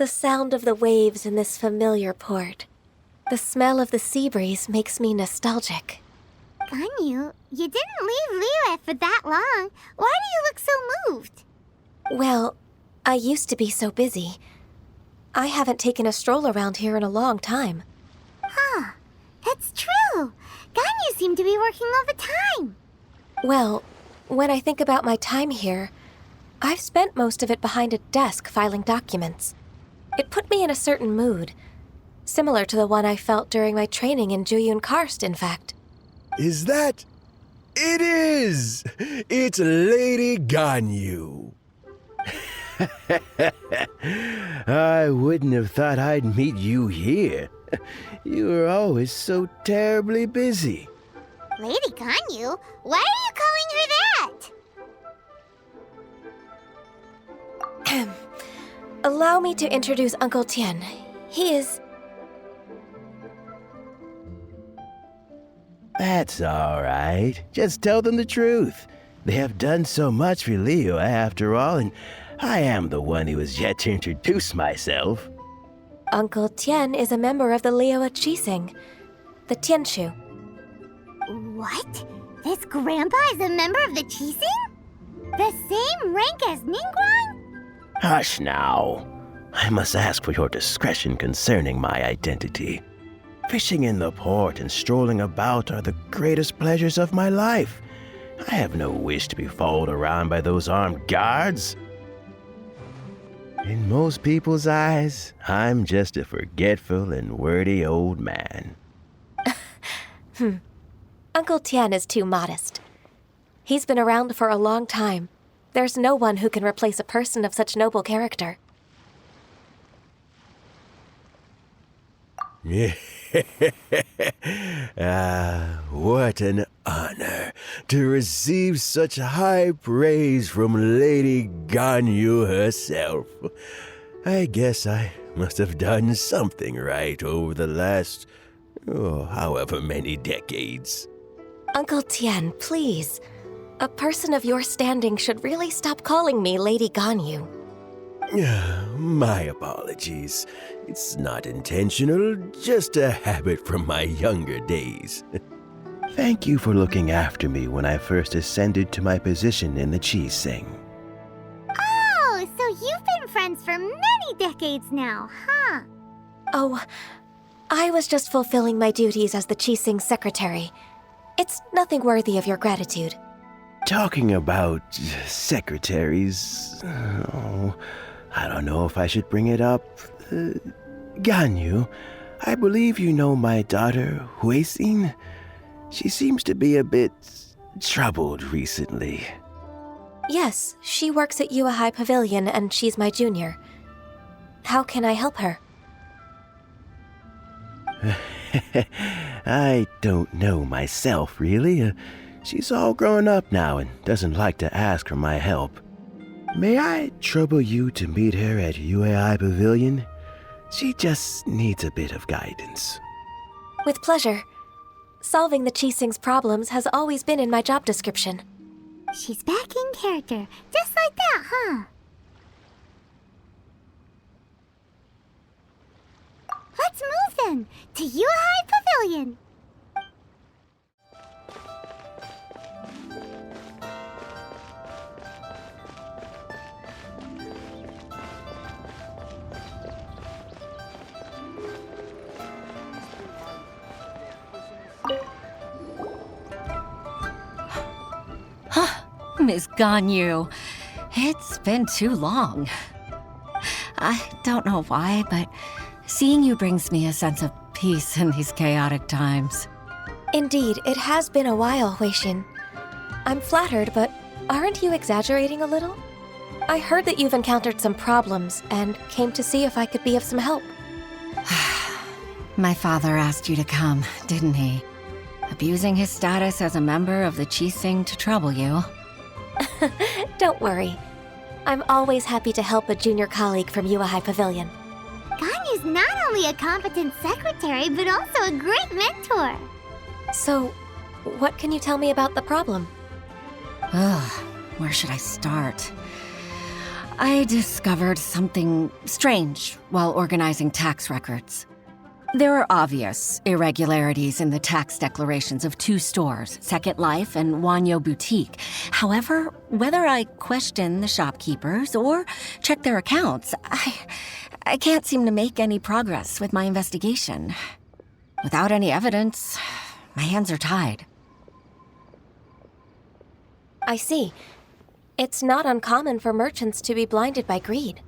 The sound of the waves in this familiar port. The smell of the sea breeze makes me nostalgic. Ganyu, you didn't leave Liyue for that long. Why do you look so moved? Well, I used to be so busy. I haven't taken a stroll around here in a long time. Huh, that's true. Ganyu seemed to be working all the time. Well, when I think about my time here, I've spent most of it behind a desk filing documents. It put me in a certain mood, similar to the one I felt during my training in Jueyun Karst, in fact. Is that? It is! It's Lady Ganyu. I wouldn't have thought I'd meet you here. You were always so terribly busy. Lady Ganyu? Why are you calling her that? Allow me to introduce Uncle Tien. He is... That's all right. Just tell them the truth. They have done so much for Liyue after all, and I am the one who has yet to introduce myself. Uncle Tien is a member of the Liyue Qixing, the Tianshu. What? This grandpa is a member of the Qixing? The same rank as Ningguang? Hush now. I must ask for your discretion concerning my identity. Fishing in the port and strolling about are the greatest pleasures of my life. I have no wish to be followed around by those armed guards. In most people's eyes, I'm just a forgetful and wordy old man. Uncle Tien is too modest. He's been around for a long time. There's no one who can replace a person of such noble character. What an honor to receive such high praise from Lady Ganyu herself. I guess I must have done something right over the last, however many decades. Uncle Tien, please. A person of your standing should really stop calling me Lady Ganyu. My apologies. It's not intentional, just a habit from my younger days. Thank you for looking after me when I first ascended to my position in the Qixing. Oh, so you've been friends for many decades now, huh? Oh, I was just fulfilling my duties as the Qixing secretary. It's nothing worthy of your gratitude. Talking about secretaries, I don't know if I should bring it up. Ganyu, I believe you know my daughter, Huixin. She seems to be a bit troubled recently. Yes, she works at Yua High Pavilion and she's my junior. How can I help her? I don't know myself, really. She's all grown up now and doesn't like to ask for my help. May I trouble you to meet her at UAI Pavilion? She just needs a bit of guidance. With pleasure. Solving the Qixing's problems has always been in my job description. She's back in character, just like that, huh? Let's move then, to UAI Pavilion. Miss Ganyu, it's been too long. I don't know why, but seeing you brings me a sense of peace in these chaotic times. Indeed, it has been a while, Huixin. I'm flattered, but aren't you exaggerating a little? I heard that you've encountered some problems and came to see if I could be of some help. My father asked you to come, didn't he? Abusing his status as a member of the Qixing to trouble you. Don't worry. I'm always happy to help a junior colleague from Yua High Pavilion. Ganyu's not only a competent secretary, but also a great mentor. So, what can you tell me about the problem? Ugh, where should I start? I discovered something strange while organizing tax records. There are obvious irregularities in the tax declarations of 2 stores, Second Life and Wanyo Boutique. However, whether I question the shopkeepers or check their accounts, I can't seem to make any progress with my investigation. Without any evidence, my hands are tied. I see. It's not uncommon for merchants to be blinded by greed.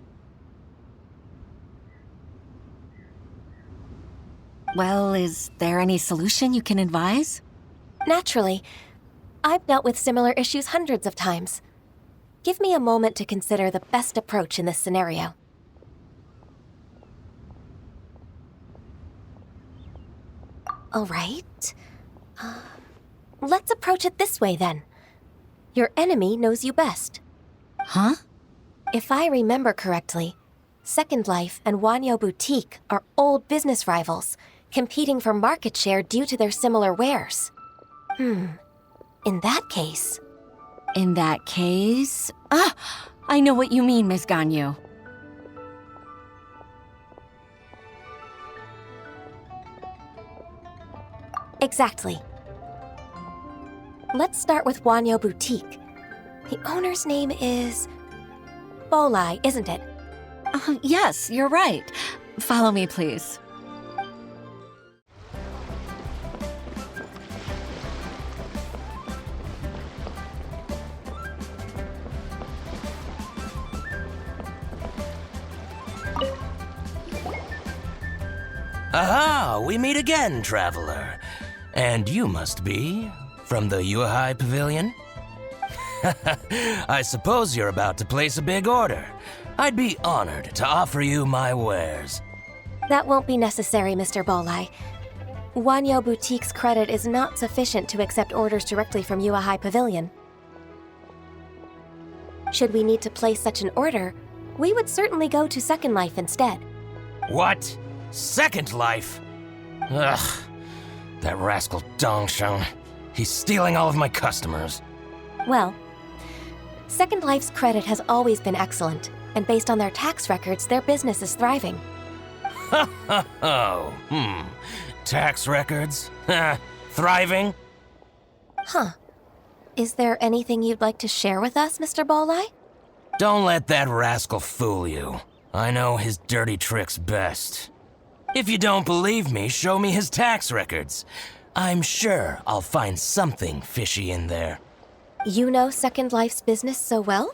Well, is there any solution you can advise? Naturally. I've dealt with similar issues hundreds of times. Give me a moment to consider the best approach in this scenario. All right. Let's approach it this way, then. Your enemy knows you best. Huh? If I remember correctly, Second Life and Wanyo Boutique are old business rivals, competing for market share due to their similar wares. In that case... In that case... I know what you mean, Miss Ganyu. Exactly. Let's start with Wanyo Boutique. The owner's name is... Bolai, isn't it? Yes, you're right. Follow me, please. Aha! We meet again, traveler. And you must be from the Yuhai Pavilion? I suppose you're about to place a big order. I'd be honored to offer you my wares. That won't be necessary, Mr. Bolai. Wanyo Boutique's credit is not sufficient to accept orders directly from Yuhai Pavilion. Should we need to place such an order, we would certainly go to Second Life instead. What? Second Life? Ugh. That rascal Dongsheng. He's stealing all of my customers. Well, Second Life's credit has always been excellent, and based on their tax records, their business is thriving. Tax records? Thriving? Huh. Is there anything you'd like to share with us, Mr. Bolai? Don't let that rascal fool you. I know his dirty tricks best. If you don't believe me, show me his tax records. I'm sure I'll find something fishy in there. You know Second Life's business so well?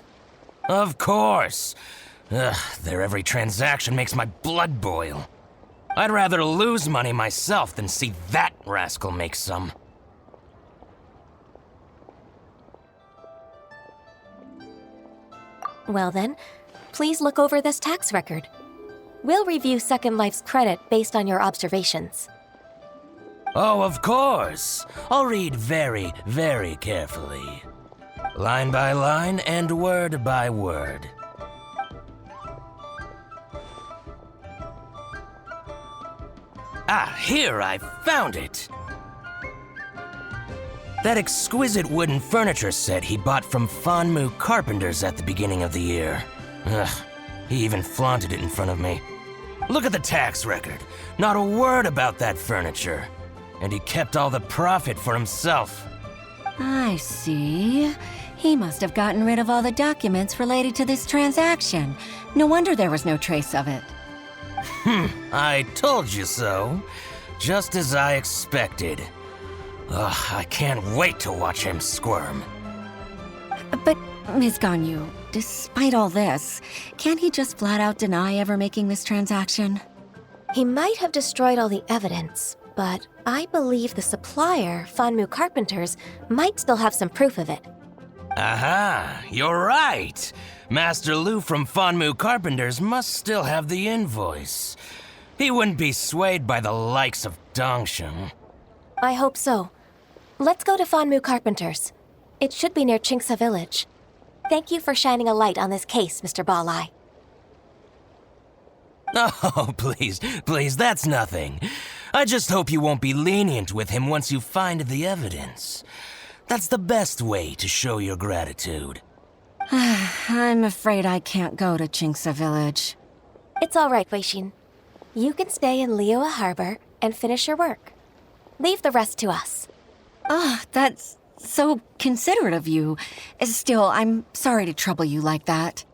Of course. Ugh, their every transaction makes my blood boil. I'd rather lose money myself than see that rascal make some. Well then, please look over this tax record. We'll review Second Life's credit based on your observations. Oh, of course. I'll read very, very carefully. Line by line and word by word. Ah, here, I found it! That exquisite wooden furniture set he bought from Fanmu Carpenters at the beginning of the year. Ugh, he even flaunted it in front of me. Look at the tax record. Not a word about that furniture. And he kept all the profit for himself. I see. He must have gotten rid of all the documents related to this transaction. No wonder there was no trace of it. I told you so. Just as I expected. Ugh, I can't wait to watch him squirm. But, Ms. Ganyu, despite all this, can't he just flat out deny ever making this transaction? He might have destroyed all the evidence, but I believe the supplier, Fanmu Carpenters, might still have some proof of it. Aha, you're right. Master Lu from Fanmu Carpenters must still have the invoice. He wouldn't be swayed by the likes of Dongsheng. I hope so. Let's go to Fanmu Carpenters. It should be near Chingsa Village. Thank you for shining a light on this case, Mr. Bolai. Oh, please, that's nothing. I just hope you won't be lenient with him once you find the evidence. That's the best way to show your gratitude. I'm afraid I can't go to Chinksa Village. It's all right, Weishin. You can stay in Liyue Harbor and finish your work. Leave the rest to us. Ah, that's so considerate of you. Still, I'm sorry to trouble you like that.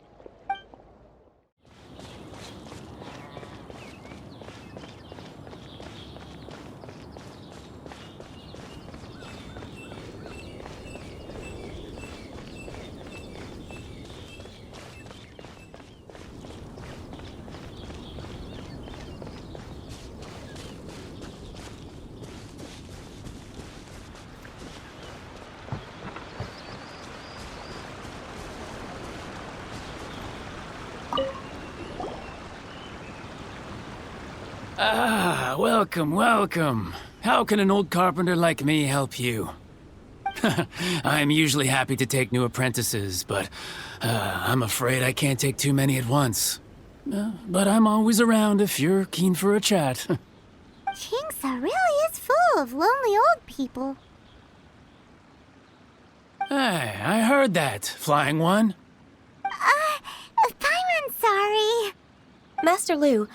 Ah, welcome, welcome. How can an old carpenter like me help you? I'm usually happy to take new apprentices, but I'm afraid I can't take too many at once. But I'm always around if you're keen for a chat. Chinksa really is full of lonely old people. Hey, I heard that, Flying One. Paimon, sorry. Master Lu,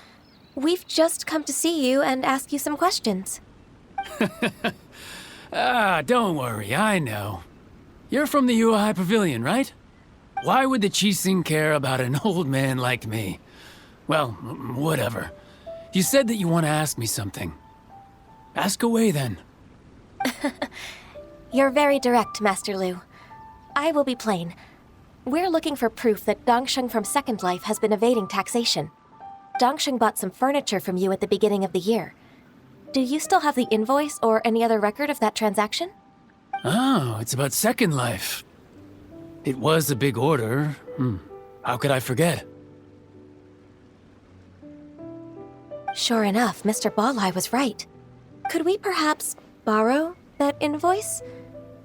we've just come to see you and ask you some questions. Don't worry, I know. You're from the Yuehai Pavilion, right? Why would the Qixing care about an old man like me? Well, whatever. You said that you want to ask me something. Ask away, then. You're very direct, Master Lu. I will be plain. We're looking for proof that Dongsheng from Second Life has been evading taxation. Dongsheng bought some furniture from you at the beginning of the year. Do you still have the invoice or any other record of that transaction? Oh, it's about Second Life. It was a big order. How could I forget? Sure enough, Mr. Balai was right. Could we perhaps borrow that invoice?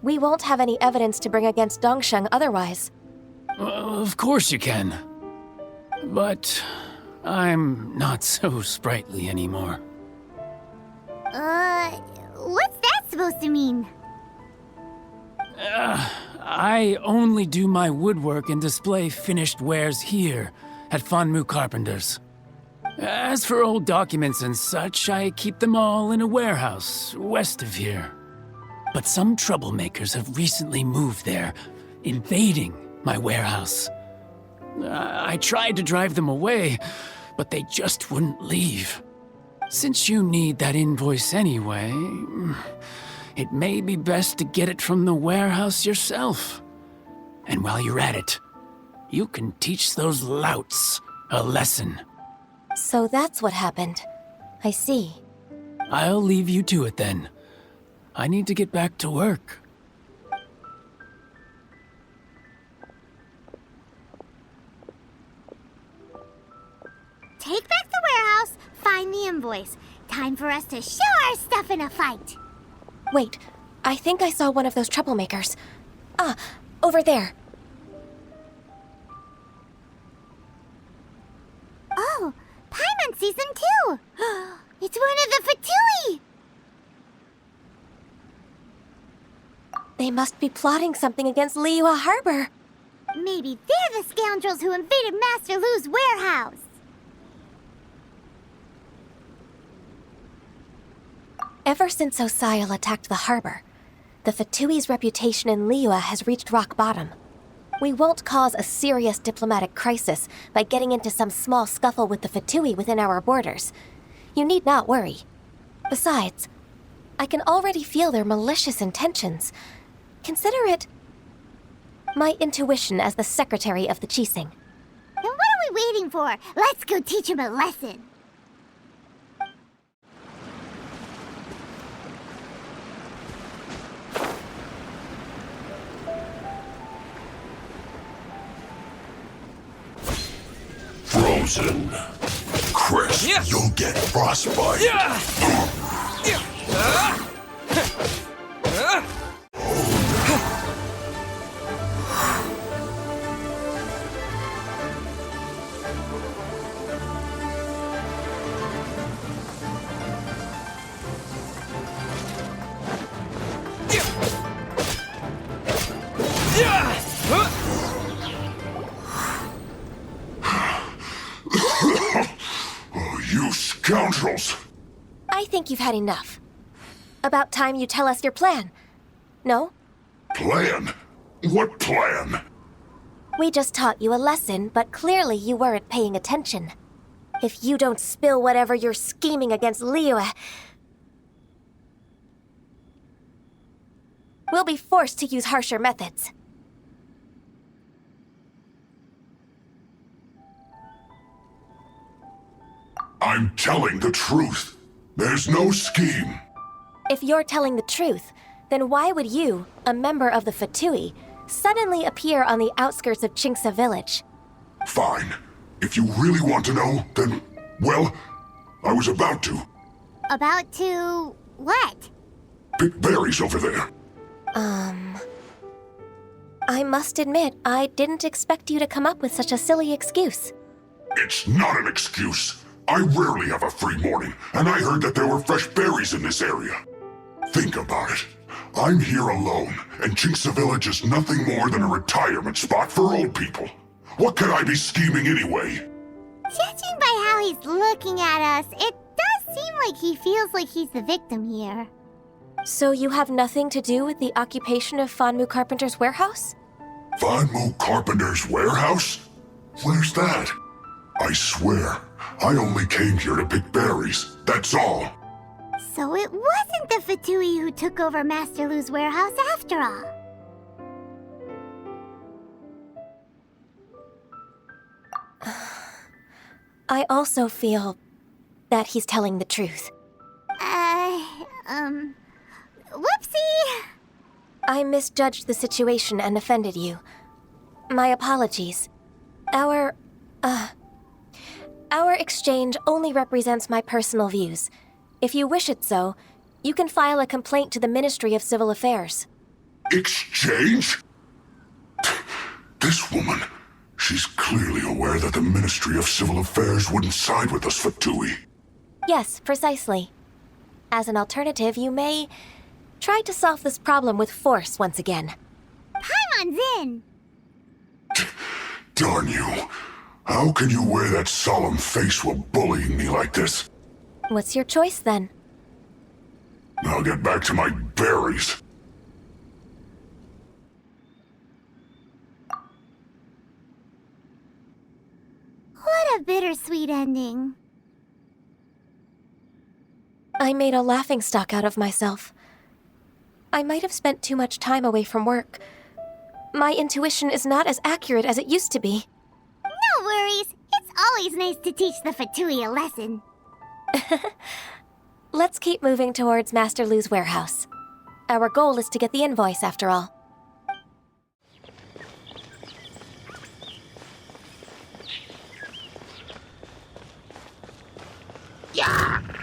We won't have any evidence to bring against Dongsheng otherwise. Of course you can. But I'm not so sprightly anymore. What's that supposed to mean? I only do my woodwork and display finished wares here at Fanmu Carpenters. As for old documents and such, I keep them all in a warehouse west of here. But some troublemakers have recently moved there, invading my warehouse. I tried to drive them away, but they just wouldn't leave. Since you need that invoice anyway, it may be best to get it from the warehouse yourself. And while you're at it, you can teach those louts a lesson. So that's what happened. I see. I'll leave you to it then. I need to get back to work. Take back the warehouse, find the invoice. Time for us to show our stuff in a fight. Wait, I think I saw one of those troublemakers. Ah, over there. Oh, Paimon sees them too. It's one of the Fatui. They must be plotting something against Liyue Harbor. Maybe they're the scoundrels who invaded Master Lu's warehouse. Ever since Osial attacked the harbor, the Fatui's reputation in Liyue has reached rock bottom. We won't cause a serious diplomatic crisis by getting into some small scuffle with the Fatui within our borders. You need not worry. Besides, I can already feel their malicious intentions. Consider it my intuition as the secretary of the Qixing. Then what are we waiting for? Let's go teach him a lesson. Frozen. Chris, you'll get frostbite. think you've had enough. About time you tell us your plan. No? Plan? What plan? We just taught you a lesson, but clearly you weren't paying attention. If you don't spill whatever you're scheming against Liyue, we'll be forced to use harsher methods. I'm telling the truth. There's no scheme. If you're telling the truth, then why would you, a member of the Fatui, suddenly appear on the outskirts of Chinksa village? Fine. If you really want to know, then, well, I was about to. About to what? Pick berries over there. I must admit, I didn't expect you to come up with such a silly excuse. It's not an excuse. I rarely have a free morning, and I heard that there were fresh berries in this area. Think about it. I'm here alone, and Chinksa Village is nothing more than a retirement spot for old people. What could I be scheming anyway? Judging by how he's looking at us, it does seem like he feels like he's the victim here. So you have nothing to do with the occupation of Fanmu Carpenter's warehouse? Fanmu Carpenter's warehouse? Where's that? I swear, I only came here to pick berries, that's all. So it wasn't the Fatui who took over Master Lu's warehouse after all. I also feel that he's telling the truth. Whoopsie! I misjudged the situation and offended you. My apologies. Our exchange only represents my personal views. If you wish it so, you can file a complaint to the Ministry of Civil Affairs. Exchange? This woman, she's clearly aware that the Ministry of Civil Affairs wouldn't side with us, Fatui. Yes, precisely. As an alternative, you may try to solve this problem with force once again. Paimon's in! Darn you. How can you wear that solemn face while bullying me like this? What's your choice, then? I'll get back to my berries. What a bittersweet ending. I made a laughingstock out of myself. I might have spent too much time away from work. My intuition is not as accurate as it used to be. No worries. It's always nice to teach the Fatui a lesson. Let's keep moving towards Master Lu's warehouse. Our goal is to get the invoice, after all.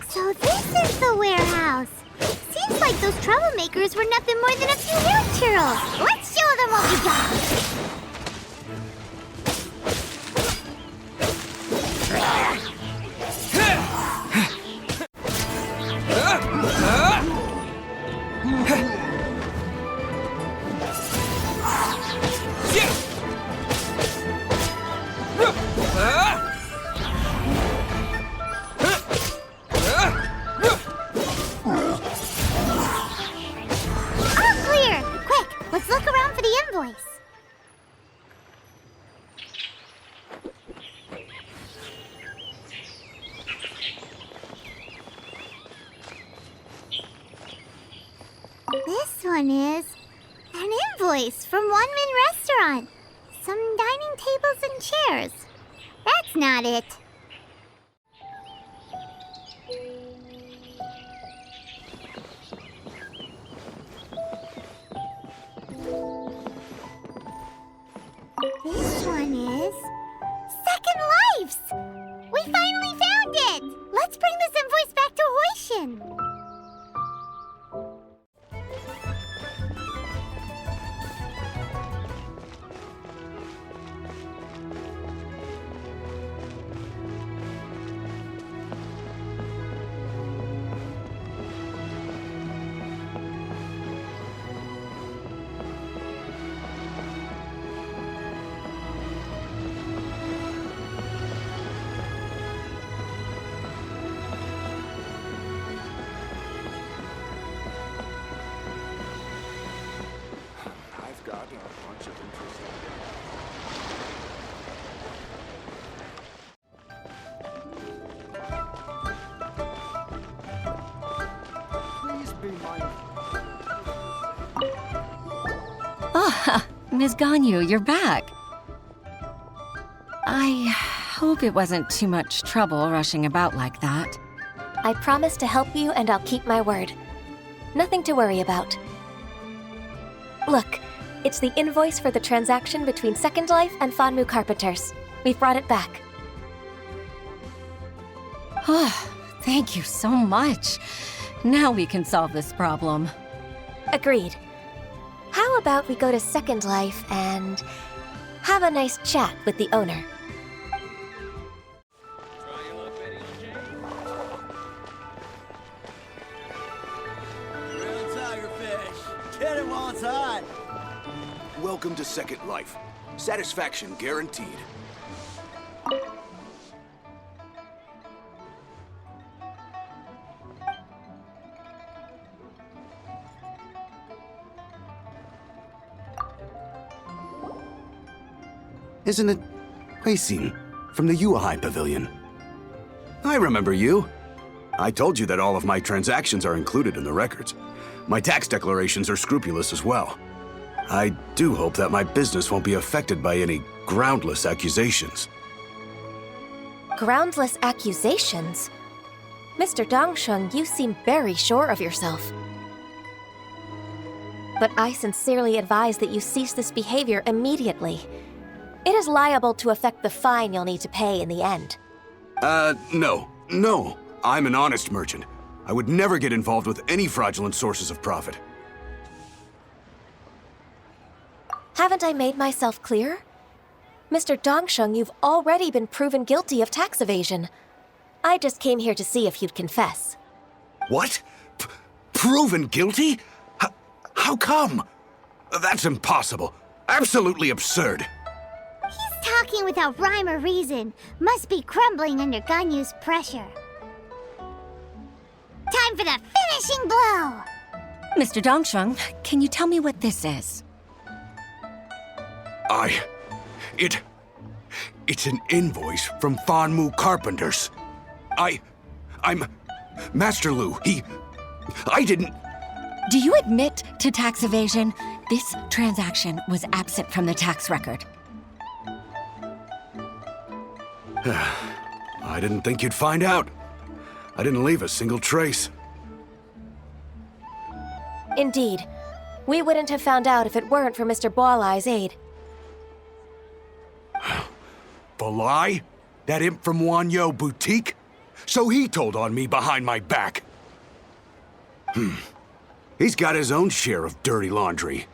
So this is the warehouse. Seems like those troublemakers were nothing more than a few hill churls. Let's show them what we got. Let's look around for the invoice. This one is an invoice from One Min Restaurant. Some dining tables and chairs. That's not it. This one is Second Lives! We finally found it! Let's bring this invoice back to Hoishin. Ms. Ganyu, you're back. I hope it wasn't too much trouble rushing about like that. I promise to help you and I'll keep my word. Nothing to worry about. Look, it's the invoice for the transaction between Second Life and Fanmu Carpenters. We've brought it back. Oh, thank you so much. Now we can solve this problem. Agreed. How about we go to Second Life and have a nice chat with the owner? Real tiger fish. Get it while it's hot. Welcome to Second Life. Satisfaction guaranteed. Isn't it Huixin from the Yuehai Pavilion? I remember you. I told you that all of my transactions are included in the records. My tax declarations are scrupulous as well. I do hope that my business won't be affected by any groundless accusations. Groundless accusations? Mr. Dongsheng, you seem very sure of yourself. But I sincerely advise that you cease this behavior immediately. It is liable to affect the fine you'll need to pay in the end. No. I'm an honest merchant. I would never get involved with any fraudulent sources of profit. Haven't I made myself clear? Mr. Dongsheng, you've already been proven guilty of tax evasion. I just came here to see if you'd confess. What? Proven guilty? How come? That's impossible. Absolutely absurd. He's talking without rhyme or reason. Must be crumbling under Ganyu's pressure. Time for the finishing blow! Mr. Dongsheng, can you tell me what this is? It's an invoice from Fanmu Carpenters. I'm Master Lu. I didn't... Do you admit to tax evasion? This transaction was absent from the tax record. I didn't think you'd find out. I didn't leave a single trace. Indeed. We wouldn't have found out if it weren't for Mr. Boalai's aid. Balai? That imp from Wanyo Boutique? So he told on me behind my back. He's got his own share of dirty laundry.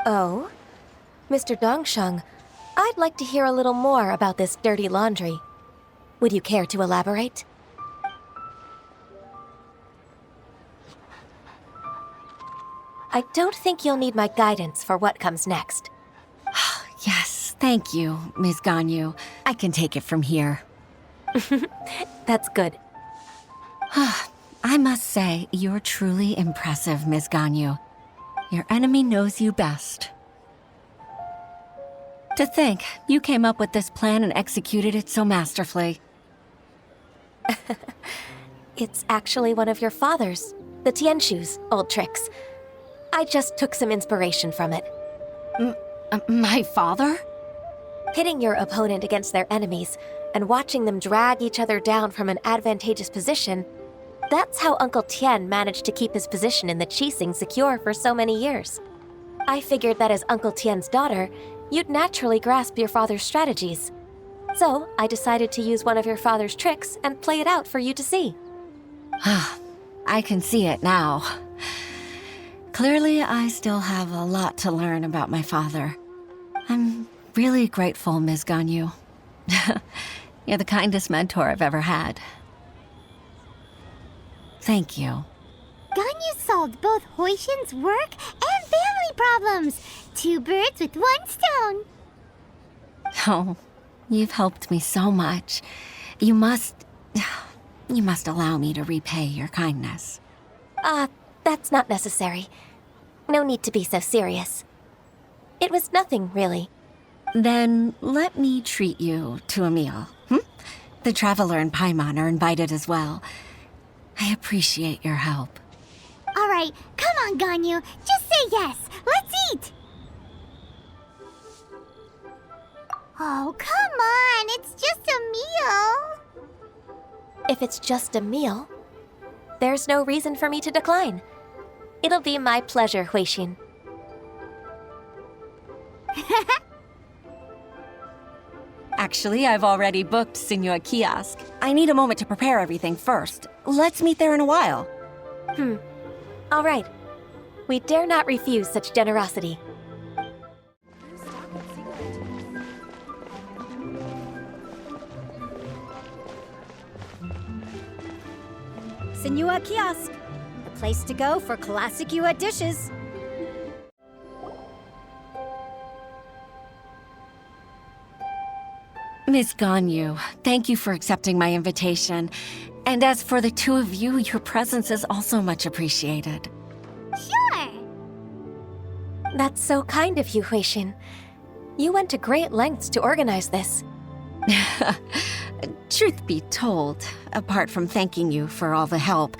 Oh? Mr. Dongsheng, I'd like to hear a little more about this dirty laundry. Would you care to elaborate? I don't think you'll need my guidance for what comes next. Yes, thank you, Ms. Ganyu. I can take it from here. That's good. I must say, you're truly impressive, Ms. Ganyu. Your enemy knows you best. To think, you came up with this plan and executed it so masterfully. It's actually one of your father's, the Tianshu's, old tricks. I just took some inspiration from it. My father? Pitting your opponent against their enemies and watching them drag each other down from an advantageous position, that's how Uncle Tien managed to keep his position in the Qixing secure for so many years. I figured that as Uncle Tien's daughter, you'd naturally grasp your father's strategies. So I decided to use one of your father's tricks and play it out for you to see. I can see it now. Clearly, I still have a lot to learn about my father. I'm really grateful, Ms. Ganyu. You're the kindest mentor I've ever had. Thank you. Ganyu solved both Huixin's work and family problems. 2 birds with 1 stone. Oh, you've helped me so much. You must allow me to repay your kindness. That's not necessary. No need to be so serious. It was nothing, really. Then let me treat you to a meal. The Traveler and Paimon are invited as well. I appreciate your help. All right, come on, Ganyu. Just say yes. Let's eat. Oh, come on, it's just a meal. If it's just a meal, there's no reason for me to decline. It'll be my pleasure, Huixin. Actually, I've already booked Sinae Kiosk. I need a moment to prepare everything first. Let's meet there in a while. All right. We dare not refuse such generosity. Sinae Kiosk, the place to go for classic Yua dishes. Miss Ganyu, thank you for accepting my invitation. And as for the two of you, your presence is also much appreciated. Sure. That's so kind of you, Huixin. You went to great lengths to organize this. Truth be told, apart from thanking you for all the help,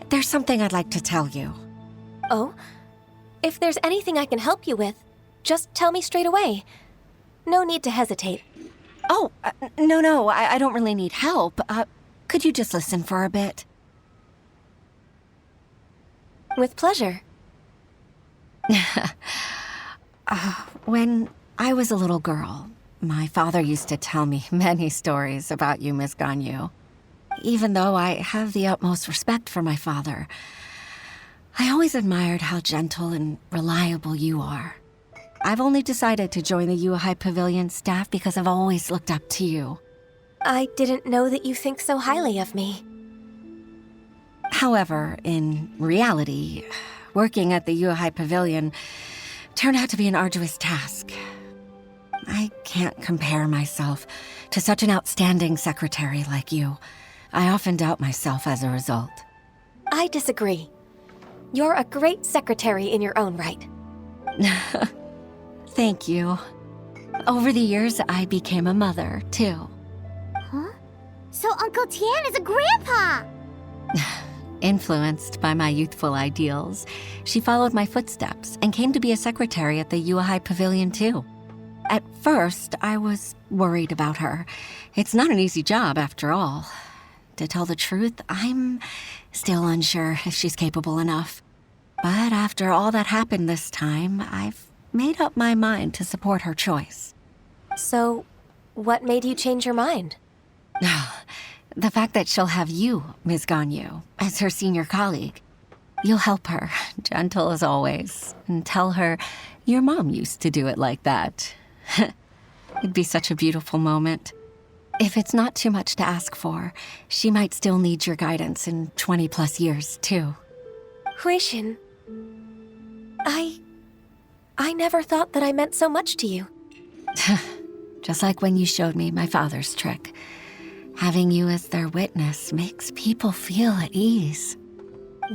there's something I'd like to tell you. Oh? If there's anything I can help you with, just tell me straight away. No need to hesitate. Oh, no, I don't really need help. Could you just listen for a bit? With pleasure. When I was a little girl, my father used to tell me many stories about you, Miss Ganyu. Even though I have the utmost respect for my father, I always admired how gentle and reliable you are. I've only decided to join the Yuehai Pavilion staff because I've always looked up to you. I didn't know that you think so highly of me. However, in reality, working at the Yuehai Pavilion turned out to be an arduous task. I can't compare myself to such an outstanding secretary like you. I often doubt myself as a result. I disagree. You're a great secretary in your own right. Thank you. Over the years, I became a mother, too. Huh? So Uncle Tian is a grandpa! Influenced by my youthful ideals, she followed my footsteps and came to be a secretary at the Yuehai Pavilion, too. At first, I was worried about her. It's not an easy job, after all. To tell the truth, I'm still unsure if she's capable enough. But after all that happened this time, I've made up my mind to support her choice. So, what made you change your mind? The fact that she'll have you, Ms. Ganyu, as her senior colleague. You'll help her, gentle as always, and tell her your mom used to do it like that. It'd be such a beautiful moment. If it's not too much to ask for, she might still need your guidance in 20+ years, too. Huixin, I never thought that I meant so much to you. Just like when you showed me my father's trick. Having you as their witness makes people feel at ease.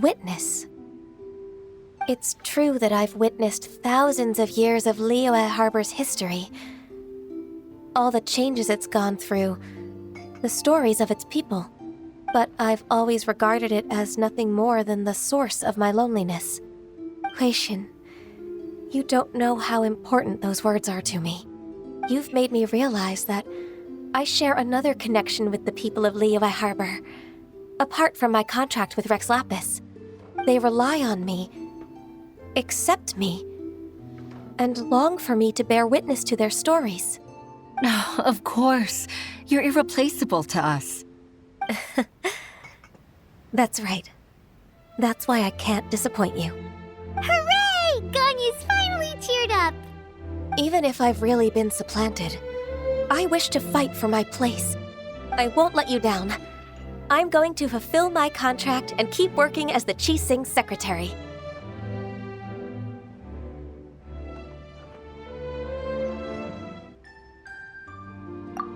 Witness? It's true that I've witnessed thousands of years of Liyue Harbor's history. All the changes it's gone through, the stories of its people. But I've always regarded it as nothing more than the source of my loneliness. Huixin, you don't know how important those words are to me. You've made me realize that I share another connection with the people of Liyue Harbor. Apart from my contract with Rex Lapis, they rely on me, accept me, and long for me to bear witness to their stories. Oh, of course. You're irreplaceable to us. That's right. That's why I can't disappoint you. Hooray! Ganyu's finally cheered up! Even if I've really been supplanted, I wish to fight for my place. I won't let you down. I'm going to fulfill my contract and keep working as the Qixing secretary.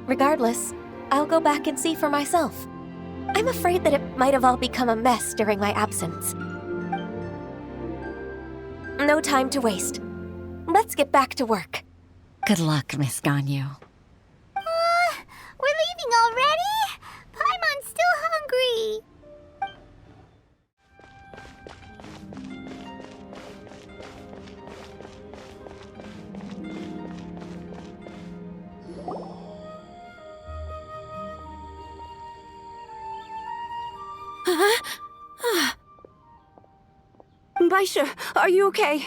Regardless, I'll go back and see for myself. I'm afraid that it might have all become a mess during my absence. No time to waste. Let's get back to work. Good luck, Miss Ganyu. We're leaving already? Paimon's still hungry. Baisha, are you okay?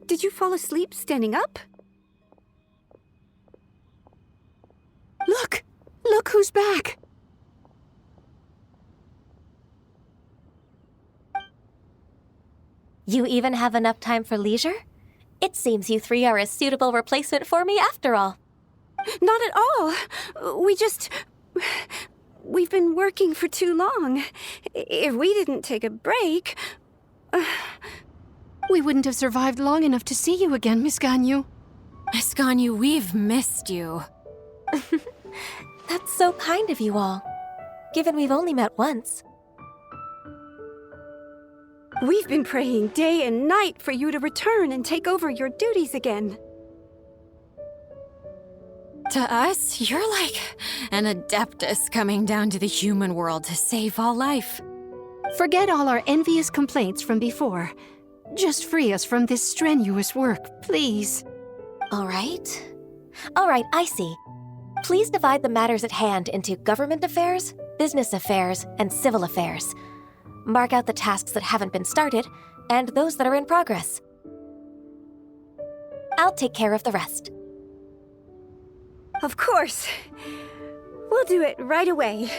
Did you fall asleep standing up? Look! Look who's back! You even have enough time for leisure? It seems you three are a suitable replacement for me after all. Not at all. We've been working for too long. If we didn't take a break... We wouldn't have survived long enough to see you again, Miss Ganyu. Miss Ganyu, we've missed you. That's so kind of you all, given we've only met once. We've been praying day and night for you to return and take over your duties again. To us, you're like an adeptus coming down to the human world to save all life. Forget all our envious complaints from before. Just free us from this strenuous work, please. All right, I see. Please divide the matters at hand into government affairs, business affairs, and civil affairs. Mark out the tasks that haven't been started, and those that are in progress. I'll take care of the rest. Of course. We'll do it right away.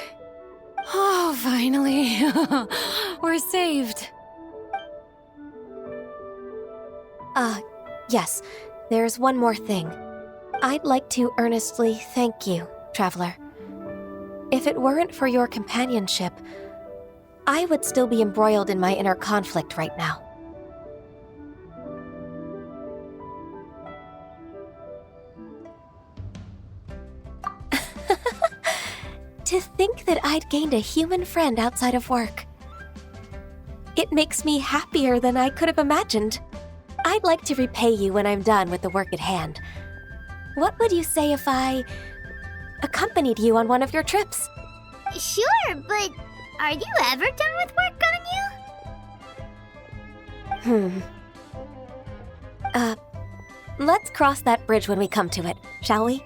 Oh, finally. We're saved. Yes. There's one more thing. I'd like to earnestly thank you, Traveler. If it weren't for your companionship, I would still be embroiled in my inner conflict right now. To think that I'd gained a human friend outside of work. It makes me happier than I could have imagined. I'd like to repay you when I'm done with the work at hand. What would you say if I accompanied you on one of your trips? Sure, but are you ever done with work, Ganyu? Let's cross that bridge when we come to it, shall we?